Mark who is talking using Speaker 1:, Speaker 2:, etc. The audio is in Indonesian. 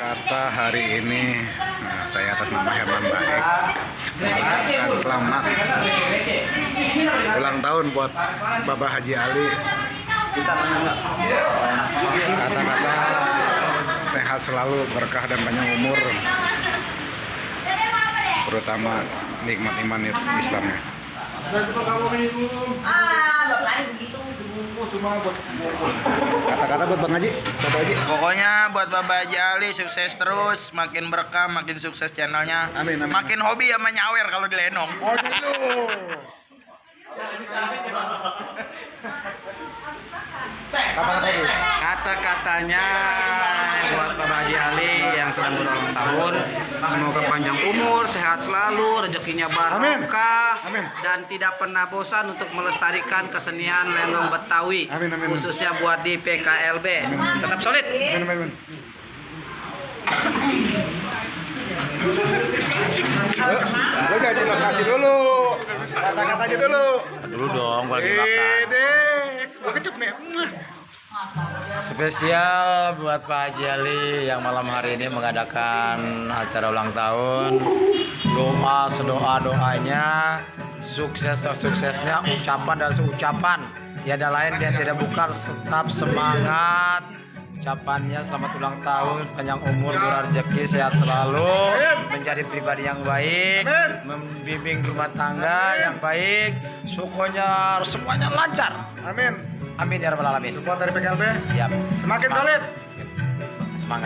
Speaker 1: kata hari ini saya atas nama Herman Baek mengucapkan selamat ulang tahun buat Bapak Haji Ali. Kata-kata sehat selalu, berkah dan panjang umur, terutama nikmat iman Islamnya. Kata-kata buat Bang Haji, Bapak Haji.
Speaker 2: Pokoknya buat Bapak Haji Ali sukses terus, makin berkah, makin sukses channelnya.
Speaker 1: Amin, amin.
Speaker 2: Makin hobi sama nyawer kalau di Lenong.
Speaker 1: Oh gitu.
Speaker 3: Kata-katanya buat Bapak Haji Ali yang sedang berulang tahun, semoga panjang umur, sehat selalu, rezekinya barokah,
Speaker 1: Amin.
Speaker 3: dan tidak pernah bosan untuk melestarikan kesenian lenong Betawi,
Speaker 1: Amin, amin.
Speaker 3: khususnya buat di PKLB. Tetap solid.
Speaker 1: Amin. Lo jangan terima kasih dulu. Kata-katanya dulu.
Speaker 4: Dulu dong, kalau dimakan.
Speaker 1: Gua kecut nih.
Speaker 4: Spesial buat Pak Haji Ali yang malam hari ini mengadakan acara ulang tahun. Doa sedoa-doanya, sukses-suksesnya, ucapan dan seucapan. Tiada lain dan tidak bukan, tetap semangat. Ucapannya selamat ulang tahun, panjang umur, murah rezeki, sehat selalu, menjadi pribadi yang baik, membimbing rumah tangga yang baik, sukunya semuanya lancar.
Speaker 1: Amin.
Speaker 4: Amin ya rabbal alamin.
Speaker 1: Support dari PKLB.
Speaker 4: Siap.
Speaker 1: Semakin
Speaker 4: Semangat.
Speaker 1: solid.
Speaker 4: Semangat.